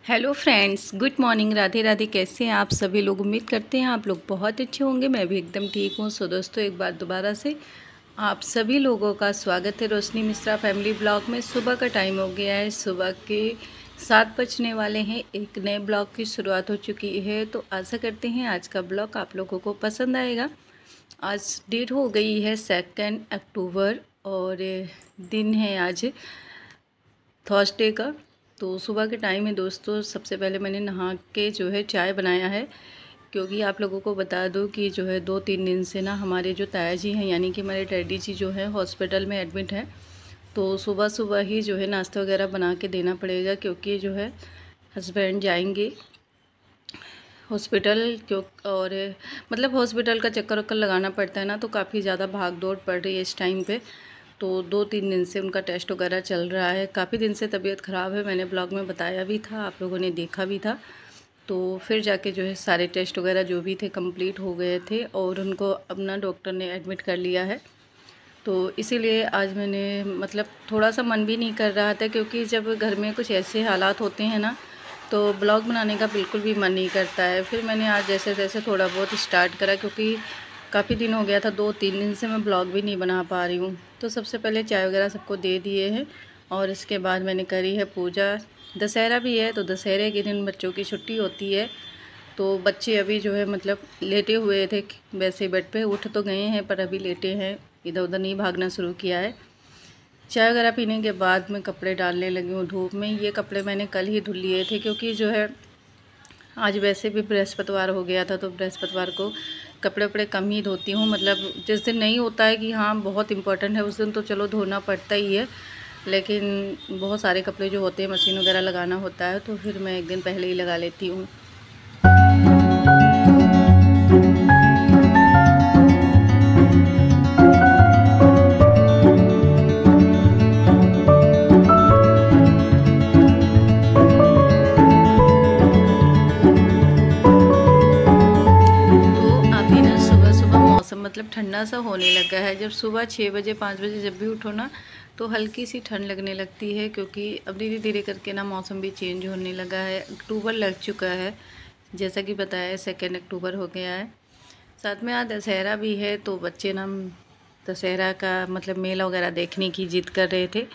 Hello friends, good morning. Radhe Radhe. कैसे हैं आप सभी लोग? उम्मीद करते हैं आप लोग बहुत अच्छे होंगे। मैं भी एकदम ठीक हूँ। सो दोस्तों, एक बार दोबारा से आप सभी लोगों का स्वागत है रोशनी मिश्रा फैमिली ब्लॉग में। सुबह का टाइम हो गया है, सुबह के 7 बजने वाले हैं। एक नए ब्लॉग की शुरुआत हो चुकी है। तो आशा करते हैं आज का ब्लॉग आप लोगों को पसंद आएगा। आज डेट हो गई है 2 अक्टूबर और दिन है आज थर्सडे का। तो सुबह के टाइम है दोस्तों। सबसे पहले मैंने नहा के जो है चाय बनाया है, क्योंकि आप लोगों को बता दूं कि जो है 2-3 दिन से ना हमारे जो ताया जी हैं, यानी कि हमारे डैडी जी जो है हॉस्पिटल में एडमिट है। तो सुबह सुबह ही जो है नाश्ता वगैरह बना के देना पड़ेगा, क्योंकि जो है हस्बैंड जाएंगे हॉस्पिटल। क्यों और मतलब हॉस्पिटल का चक्कर वक्कर लगाना पड़ता है ना, तो काफ़ी ज़्यादा भाग दौड़ पड़ रही है इस टाइम पे। तो 2-3 दिन से उनका टेस्ट वगैरह चल रहा है। काफ़ी दिन से तबीयत ख़राब है, मैंने ब्लॉग में बताया भी था, आप लोगों ने देखा भी था। तो फिर जाके जो है सारे टेस्ट वगैरह जो भी थे कंप्लीट हो गए थे और उनको अपना डॉक्टर ने एडमिट कर लिया है। तो इसीलिए आज मैंने मतलब थोड़ा सा मन भी नहीं कर रहा था, क्योंकि जब घर में कुछ ऐसे हालात होते हैं ना, तो ब्लॉग बनाने का बिल्कुल भी मन नहीं करता है। फिर मैंने आज जैसे तैसे थोड़ा बहुत स्टार्ट करा, क्योंकि काफ़ी दिन हो गया था, 2-3 दिन से मैं ब्लॉग भी नहीं बना पा रही हूँ। तो सबसे पहले चाय वगैरह सबको दे दिए हैं और इसके बाद मैंने करी है पूजा। दशहरा भी है, तो दशहरे के दिन बच्चों की छुट्टी होती है। तो बच्चे अभी जो है मतलब लेटे हुए थे वैसे बेड पे, उठ तो गए हैं पर अभी लेटे हैं, इधर उधर नहीं भागना शुरू किया है। चाय वगैरह पीने के बाद मैं कपड़े डालने लगी हूँ धूप में। ये कपड़े मैंने कल ही धुल लिए थे, क्योंकि जो है आज वैसे भी बृहस्पतिवार हो गया था, तो बृहस्पतिवार को कपड़े वपड़े कम ही धोती हूँ। मतलब जिस दिन नहीं होता है कि हाँ बहुत इम्पोर्टेंट है, उस दिन तो चलो धोना पड़ता ही है, लेकिन बहुत सारे कपड़े जो होते हैं मशीन वगैरह लगाना होता है, तो फिर मैं एक दिन पहले ही लगा लेती हूँ। मतलब ठंडा सा होने लगा है। जब सुबह 6 बजे 5 बजे जब भी उठो ना, तो हल्की सी ठंड लगने लगती है, क्योंकि अब धीरे धीरे करके ना मौसम भी चेंज होने लगा है। अक्टूबर लग चुका है, जैसा कि बताया 2 अक्टूबर हो गया है। साथ में आज दशहरा भी है, तो बच्चे ना दशहरा का मतलब मेला वगैरह देखने की जिद कर रहे थे,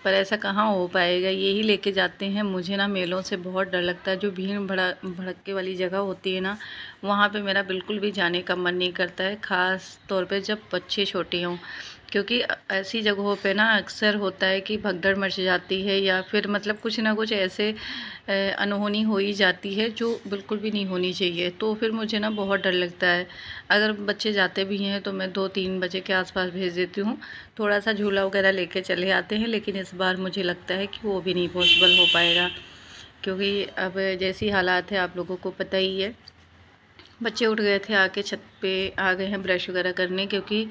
पर ऐसा कहाँ हो पाएगा। यही लेके जाते हैं। मुझे ना मेलों से बहुत डर लगता है। जो भीड़ भड़क्के वाली जगह होती है ना, वहाँ पे मेरा बिल्कुल भी जाने का मन नहीं करता है, ख़ास तौर पे जब बच्चे छोटे हों। क्योंकि ऐसी जगहों पे ना अक्सर होता है कि भगदड़ मच जाती है, या फिर मतलब कुछ ना कुछ ऐसे अनहोनी हो ही जाती है जो बिल्कुल भी नहीं होनी चाहिए। तो फिर मुझे ना बहुत डर लगता है। अगर बच्चे जाते भी हैं तो मैं 2-3 बजे के आसपास भेज देती हूँ। थोड़ा सा झूला वगैरह लेके चले आते हैं, लेकिन इस बार मुझे लगता है कि वो भी नहीं पॉसिबल हो पाएगा, क्योंकि अब जैसी हालात है आप लोगों को पता ही है। बच्चे उठ गए थे, आके छत पे आ गए हैं ब्रश वगैरह करने, क्योंकि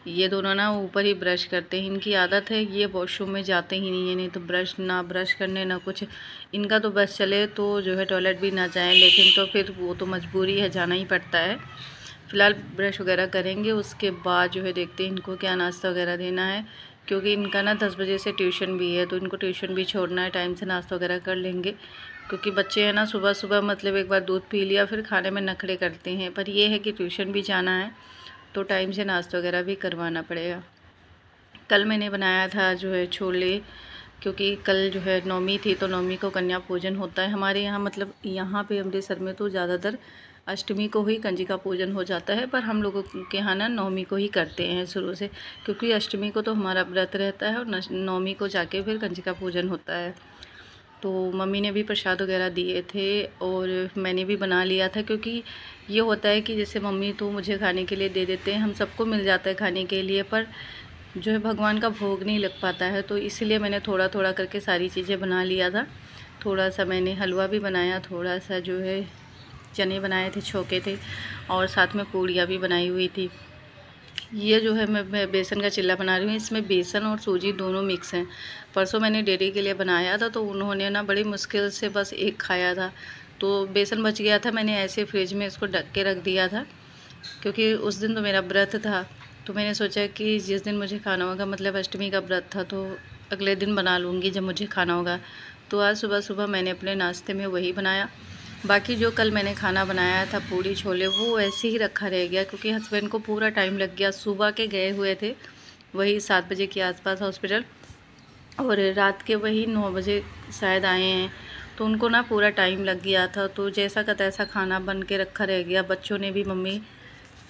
ये दोनों ना ऊपर ही ब्रश करते हैं। इनकी आदत है, ये वॉशरूम में जाते ही नहीं है, नहीं तो ब्रश करने ना कुछ। इनका तो बस चले तो जो है टॉयलेट भी ना जाएं, लेकिन तो फिर वो तो मजबूरी है, जाना ही पड़ता है। फ़िलहाल ब्रश वगैरह करेंगे, उसके बाद जो है देखते हैं इनको क्या नाश्ता वगैरह देना है, क्योंकि इनका ना 10 बजे से ट्यूशन भी है, तो इनको ट्यूशन भी छोड़ना है। टाइम से नाश्ता वगैरह कर लेंगे, क्योंकि बच्चे हैं ना सुबह सुबह मतलब एक बार दूध पी लिया फिर खाने में नखरे करते हैं। पर ये है कि ट्यूशन भी जाना है, तो टाइम से नाश्ता वगैरह भी करवाना पड़ेगा। कल मैंने बनाया था जो है छोले, क्योंकि कल जो है नवमी थी, तो नवमी को कन्या पूजन होता है हमारे यहाँ। मतलब यहाँ पे अमृतसर में तो ज़्यादातर अष्टमी को ही कंजिका पूजन हो जाता है, पर हम लोगों के यहाँ ना नवमी को ही करते हैं शुरू से, क्योंकि अष्टमी को तो हमारा व्रत रहता है और नवमी को जाके फिर कंजिका पूजन होता है। तो मम्मी ने भी प्रसाद वगैरह दिए थे और मैंने भी बना लिया था, क्योंकि ये होता है कि जैसे मम्मी तो मुझे खाने के लिए दे देते हैं, हम सबको मिल जाता है खाने के लिए, पर जो है भगवान का भोग नहीं लग पाता है। तो इसलिए मैंने थोड़ा थोड़ा करके सारी चीज़ें बना लिया था। थोड़ा सा मैंने हलवा भी बनाया, थोड़ा सा जो है चने बनाए थे, छोके थे, और साथ में पूड़ियाँ भी बनाई हुई थी। ये जो है मैं बेसन का चिल्ला बना रही हूँ। इसमें बेसन और सूजी दोनों मिक्स हैं। परसों मैंने डेयरी के लिए बनाया था, तो उन्होंने ना बड़ी मुश्किल से बस एक खाया था, तो बेसन बच गया था। मैंने ऐसे फ्रिज में इसको ढक के रख दिया था, क्योंकि उस दिन तो मेरा व्रत था। तो मैंने सोचा कि जिस दिन मुझे खाना होगा, मतलब अष्टमी का व्रत था, तो अगले दिन बना लूँगी जब मुझे खाना होगा। तो आज सुबह सुबह मैंने अपने नाश्ते में वही बनाया। बाकी जो कल मैंने खाना बनाया था पूड़ी छोले, वो ऐसे ही रखा रह गया क्योंकि हस्बैंड को पूरा टाइम लग गया। सुबह के गए हुए थे वही 7 बजे के आसपास हॉस्पिटल, और रात के वही 9 बजे शायद आए हैं, तो उनको ना पूरा टाइम लग गया था। तो जैसा का तैसा खाना बन के रखा रह गया। बच्चों ने भी मम्मी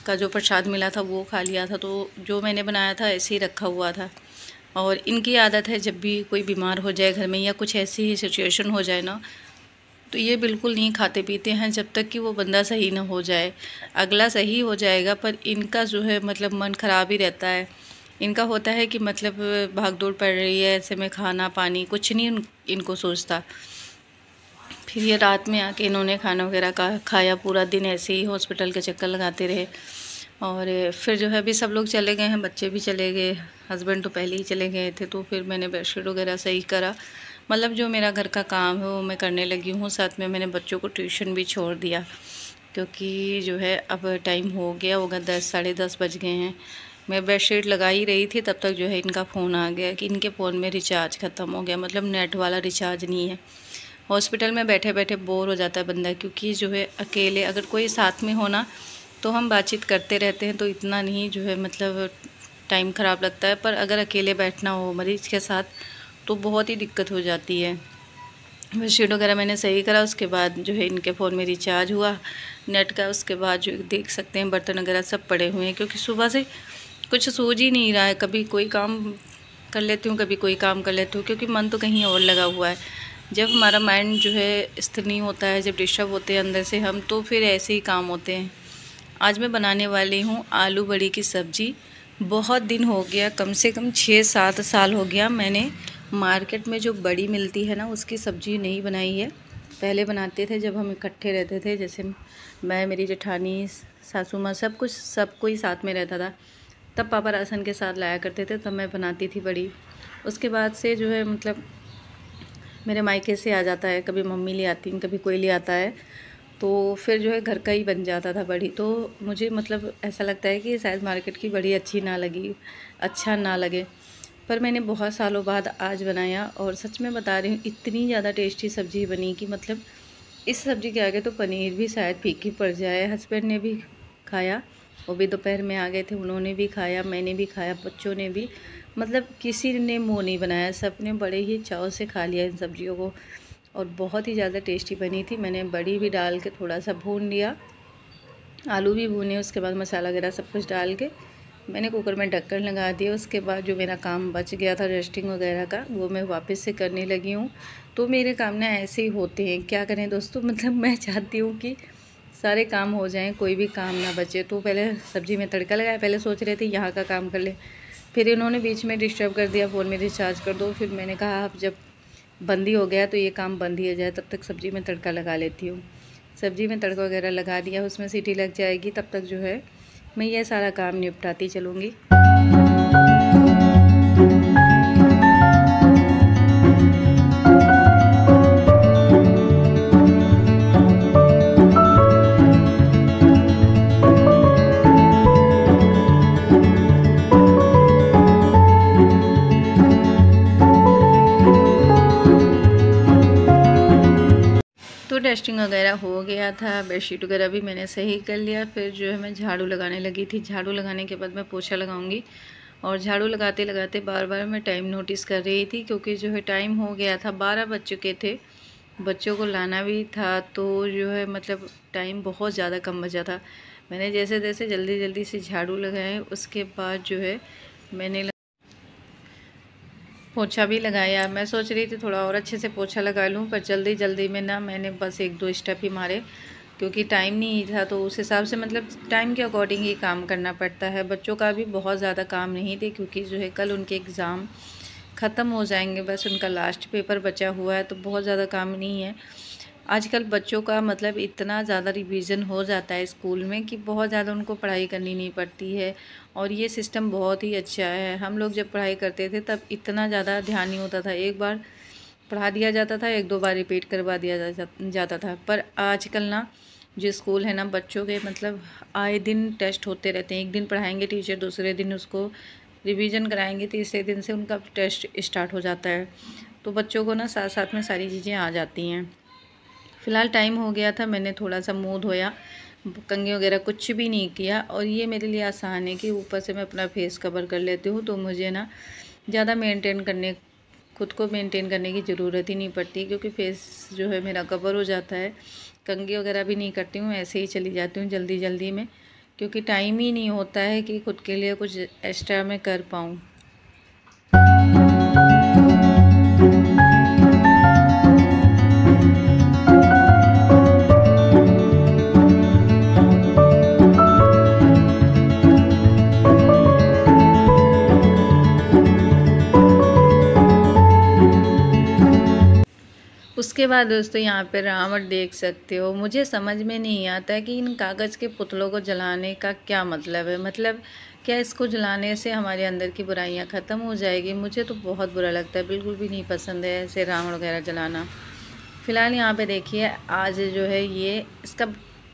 का जो प्रसाद मिला था वो खा लिया था, तो जो मैंने बनाया था ऐसे ही रखा हुआ था। और इनकी आदत है जब भी कोई बीमार हो जाए घर में या कुछ ऐसी ही सिचुएशन हो जाए ना, तो ये बिल्कुल नहीं खाते पीते हैं जब तक कि वो बंदा सही ना हो जाए। अगला सही हो जाएगा पर इनका जो है मतलब मन ख़राब ही रहता है। इनका होता है कि मतलब भाग दौड़ पड़ रही है, ऐसे में खाना पानी कुछ नहीं इनको सोचता। फिर ये रात में आके इन्होंने खाना वगैरह खाया। पूरा दिन ऐसे ही हॉस्पिटल के चक्कर लगाते रहे। और फिर जो है अभी सब लोग चले गए हैं, बच्चे भी चले गए, हस्बैंड तो पहले ही चले गए थे। तो फिर मैंने बेडशीट वगैरह सही करा, मतलब जो मेरा घर का काम है वो मैं करने लगी हूँ। साथ में मैंने बच्चों को ट्यूशन भी छोड़ दिया क्योंकि जो है अब टाइम हो गया होगा, 10 साढ़े 10 बज गए हैं। मैं बेडशीट लगा ही रही थी तब तक जो है इनका फ़ोन आ गया कि इनके फ़ोन में रिचार्ज ख़त्म हो गया, मतलब नेट वाला रिचार्ज नहीं है। हॉस्पिटल में बैठे बैठे बोर हो जाता है बंदा, क्योंकि जो है अकेले अगर कोई साथ में हो ना तो हम बातचीत करते रहते हैं तो इतना नहीं जो है मतलब टाइम ख़राब लगता है, पर अगर अकेले बैठना हो मरीज़ के साथ तो बहुत ही दिक्कत हो जाती है। बेडशीट वगैरह मैंने सही करा, उसके बाद जो है इनके फ़ोन में रिचार्ज हुआ नेट का। उसके बाद जो देख सकते हैं बर्तन वगैरह सब पड़े हुए हैं, क्योंकि सुबह से कुछ सूझ ही नहीं रहा है। कभी कोई काम कर लेती हूँ, कभी कोई काम कर लेती हूँ, क्योंकि मन तो कहीं और लगा हुआ है। जब हमारा माइंड जो है स्थिर नहीं होता है, जब डिस्टर्ब होते हैं अंदर से हम, तो फिर ऐसे ही काम होते हैं। आज मैं बनाने वाली हूँ आलू बड़ी की सब्ज़ी। बहुत दिन हो गया, कम से कम 6-7 साल हो गया मैंने मार्केट में जो बड़ी मिलती है ना उसकी सब्ज़ी नहीं बनाई है। पहले बनाते थे जब हम इकट्ठे रहते थे, जैसे मैं, मेरी जेठानी, सासू माँ, सब कोई साथ में रहता था। तब पापा राशन के साथ लाया करते थे, तब मैं बनाती थी बड़ी। उसके बाद से जो है मतलब मेरे मायके से आ जाता है, कभी मम्मी ले आती हैं, कभी कोई ले आता है, तो फिर जो है घर का ही बन जाता था बड़ी। तो मुझे मतलब ऐसा लगता है कि शायद मार्केट की बड़ी अच्छा ना लगे, पर मैंने बहुत सालों बाद आज बनाया और सच में बता रही हूँ इतनी ज़्यादा टेस्टी सब्ज़ी बनी कि मतलब इस सब्ज़ी के आगे तो पनीर भी शायद फीकी पड़ जाए। हस्बैंड ने भी खाया, वो भी दोपहर में आ गए थे, उन्होंने भी खाया, मैंने भी खाया, बच्चों ने भी, मतलब किसी ने मुँह नहीं बनाया, सब ने बड़े ही चाव से खा लिया इन सब्जियों को। और बहुत ही ज़्यादा टेस्टी बनी थी। मैंने बड़ी भी डाल के थोड़ा सा भून लिया, आलू भी भूने, उसके बाद मसाला वगैरह सब कुछ डाल के मैंने कुकर में ढक्कन लगा दिया। उसके बाद जो मेरा काम बच गया था रेस्टिंग वगैरह का, वो मैं वापस से करने लगी हूँ। तो मेरे काम ना ऐसे ही होते हैं, क्या करें दोस्तों, मतलब मैं चाहती हूँ कि सारे काम हो जाएं, कोई भी काम ना बचे। तो पहले सब्ज़ी में तड़का लगाया, पहले सोच रहे थे यहाँ का काम कर ले, फिर इन्होंने बीच में डिस्टर्ब कर दिया, फ़ोन में रिचार्ज कर दो। फिर मैंने कहा अब जब बंद ही हो गया तो ये काम बंद ही हो जाए, तब तक सब्ज़ी में तड़का लगा लेती हूँ। सब्ज़ी में तड़का वगैरह लगा दिया, उसमें सीटी लग जाएगी, तब तक जो है मैं ये सारा काम निपटाती चलूँगी। तो डस्टिंग वगैरह हो गया था, बेडशीट वगैरह भी मैंने सही कर लिया। फिर जो है मैं झाड़ू लगाने लगी थी। झाड़ू लगाने के बाद मैं पोछा लगाऊंगी, और झाड़ू लगाते लगाते बार बार मैं टाइम नोटिस कर रही थी, क्योंकि जो है टाइम हो गया था, 12 बज चुके थे, बच्चों को लाना भी था। तो जो है मतलब टाइम बहुत ज़्यादा कम बचा था। मैंने जैसे तैसे जल्दी जल्दी से झाड़ू लगाए, उसके बाद जो है मैंने पोछा भी लगाया। मैं सोच रही थी थोड़ा और अच्छे से पोछा लगा लूँ, पर जल्दी जल्दी में ना मैंने बस 1-2 स्टेप ही मारे, क्योंकि टाइम नहीं था। तो उस हिसाब से मतलब टाइम के अकॉर्डिंग ही काम करना पड़ता है। बच्चों का भी बहुत ज़्यादा काम नहीं थे, क्योंकि जो है कल उनके एग्ज़ाम ख़त्म हो जाएंगे, बस उनका लास्ट पेपर बचा हुआ है, तो बहुत ज़्यादा काम नहीं है। आजकल बच्चों का मतलब इतना ज़्यादा रिवीजन हो जाता है स्कूल में कि बहुत ज़्यादा उनको पढ़ाई करनी नहीं पड़ती है, और ये सिस्टम बहुत ही अच्छा है। हम लोग जब पढ़ाई करते थे तब इतना ज़्यादा ध्यान नहीं होता था, एक बार पढ़ा दिया जाता था, 1-2 बार रिपीट करवा दिया जाता था। पर आजकल ना जो स्कूल है ना, बच्चों के मतलब आए दिन टेस्ट होते रहते हैं। एक दिन पढ़ाएंगे टीचर, दूसरे दिन उसको रिवीजन कराएंगे तीसरे दिन से उनका टेस्ट स्टार्ट हो जाता है, तो बच्चों को ना साथ साथ में सारी चीज़ें आ जाती हैं। फ़िलहाल टाइम हो गया था, मैंने थोड़ा सा मुँह धोया, कंघी वगैरह कुछ भी नहीं किया। और ये मेरे लिए आसान है कि ऊपर से मैं अपना फेस कवर कर लेती हूँ, तो मुझे ना ज़्यादा खुद को मेंटेन करने की ज़रूरत ही नहीं पड़ती, क्योंकि फेस जो है मेरा कवर हो जाता है। कंघी वगैरह भी नहीं करती हूँ, ऐसे ही चली जाती हूँ जल्दी जल्दी में, क्योंकि टाइम ही नहीं होता है कि खुद के लिए कुछ एक्स्ट्रा मैं कर पाऊँ। उसके बाद दोस्तों यहाँ पे रावण देख सकते हो। मुझे समझ में नहीं आता है कि इन कागज़ के पुतलों को जलाने का क्या मतलब है। मतलब क्या इसको जलाने से हमारे अंदर की बुराइयाँ ख़त्म हो जाएगी? मुझे तो बहुत बुरा लगता है, बिल्कुल भी नहीं पसंद है ऐसे रावण वगैरह जलाना। फ़िलहाल यहाँ पे देखिए, आज जो है ये इसका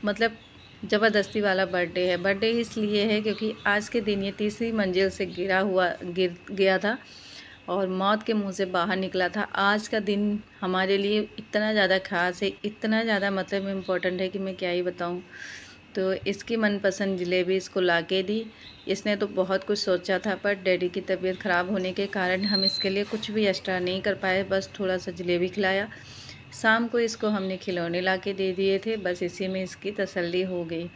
मतलब ज़बरदस्ती वाला बर्थडे है। बर्थडे इसलिए है क्योंकि आज के दिन ये तीसरी मंजिल से गिर गया था और मौत के मुंह से बाहर निकला था। आज का दिन हमारे लिए इतना ज़्यादा ख़ास है, इतना ज़्यादा मतलब इम्पोर्टेंट है कि मैं क्या ही बताऊँ। तो इसकी मनपसंद जलेबी इसको ला के दी। इसने तो बहुत कुछ सोचा था, पर डैडी की तबीयत ख़राब होने के कारण हम इसके लिए कुछ भी एक्स्ट्रा नहीं कर पाए, बस थोड़ा सा जलेबी खिलाया। शाम को इसको हमने खिलौने ला के दे दिए थे, बस इसी में इसकी तसल्ली हो गई।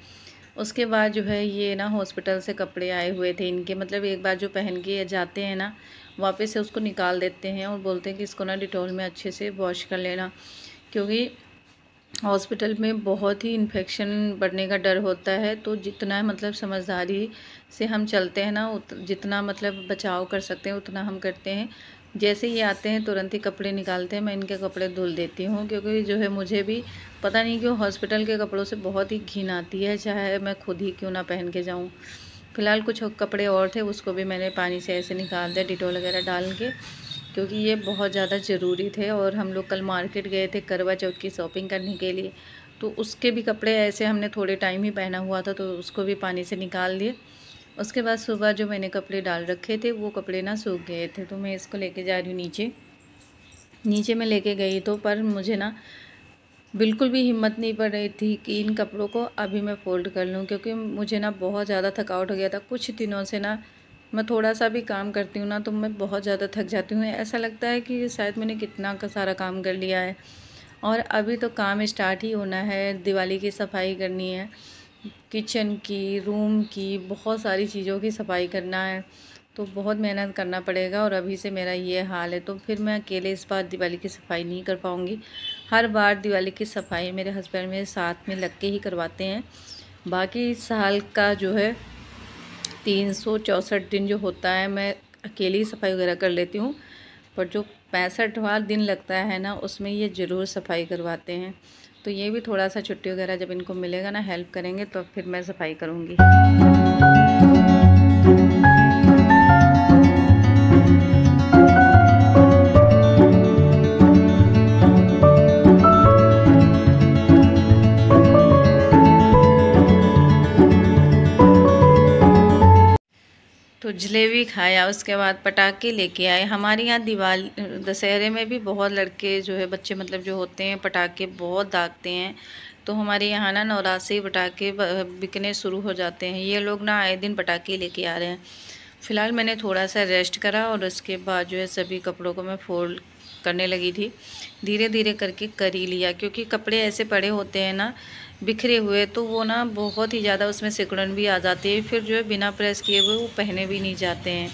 उसके बाद जो है ये ना हॉस्पिटल से कपड़े आए हुए थे इनके, मतलब एक बार जो पहन के जाते हैं ना, वापस से उसको निकाल देते हैं और बोलते हैं कि इसको ना डिटॉल में अच्छे से वॉश कर लेना, क्योंकि हॉस्पिटल में बहुत ही इन्फेक्शन बढ़ने का डर होता है। तो जितना मतलब समझदारी से हम चलते हैं ना, जितना मतलब बचाव कर सकते हैं उतना हम करते हैं। जैसे ही आते हैं तुरंत ही कपड़े निकालते हैं, मैं इनके कपड़े धुल देती हूँ, क्योंकि जो है मुझे भी पता नहीं क्यों हॉस्पिटल के कपड़ों से बहुत ही घिन आती है, चाहे मैं खुद ही क्यों ना पहन के जाऊँ। फ़िलहाल कुछ कपड़े और थे, उसको भी मैंने पानी से ऐसे निकाल दिया डिटॉल वगैरह डाल के, क्योंकि ये बहुत ज़्यादा ज़रूरी थे। और हम लोग कल मार्केट गए थे करवा चौथ की शॉपिंग करने के लिए, तो उसके भी कपड़े ऐसे हमने थोड़े टाइम ही पहना हुआ था, तो उसको भी पानी से निकाल दिए। उसके बाद सुबह जो मैंने कपड़े डाल रखे थे वो कपड़े ना सूख गए थे, तो मैं इसको लेके जा रही हूँ नीचे मैं लेके गई तो, पर मुझे ना बिल्कुल भी हिम्मत नहीं पड़ रही थी कि इन कपड़ों को अभी मैं फ़ोल्ड कर लूँ, क्योंकि मुझे ना बहुत ज़्यादा थकावट हो गया था। कुछ दिनों से ना मैं थोड़ा सा भी काम करती हूँ ना तो मैं बहुत ज़्यादा थक जाती हूँ। ऐसा लगता है कि शायद मैंने कितना का सारा काम कर लिया है, और अभी तो काम स्टार्ट ही होना है। दिवाली की सफाई करनी है, किचन की, रूम की, बहुत सारी चीज़ों की सफाई करना है, तो बहुत मेहनत करना पड़ेगा। और अभी से मेरा ये हाल है, तो फिर मैं अकेले इस बार दिवाली की सफाई नहीं कर पाऊँगी। हर बार दिवाली की सफाई मेरे हस्बैंड मेरे साथ में लग के ही करवाते हैं। बाकी साल का जो है 364 दिन जो होता है मैं अकेली सफाई वगैरह कर लेती हूँ, पर जो 65वां दिन लगता है ना उसमें ये ज़रूर सफाई करवाते हैं। तो ये भी थोड़ा सा छुट्टी वगैरह जब इनको मिलेगा ना, हेल्प करेंगे, तो फिर मैं सफाई करूँगी। तो जलेबी खाया, उसके बाद पटाखे लेके आए। हमारे यहाँ दिवाली दशहरे में भी बहुत लड़के जो है बच्चे मतलब जो होते हैं पटाखे बहुत दागते हैं। तो हमारे यहाँ ना नवरात्रि पटाखे बिकने शुरू हो जाते हैं। ये लोग ना आए दिन पटाखे लेके आ रहे हैं। फ़िलहाल मैंने थोड़ा सा रेस्ट करा और उसके बाद जो है सभी कपड़ों को मैं फोल्ड करने लगी थी। धीरे धीरे करके कर ही लिया, क्योंकि कपड़े ऐसे पड़े होते हैं ना बिखरे हुए, तो वो ना बहुत ही ज़्यादा उसमें सिकुड़न भी आ जाती है, फिर जो है बिना प्रेस किए हुए वो पहने भी नहीं जाते हैं।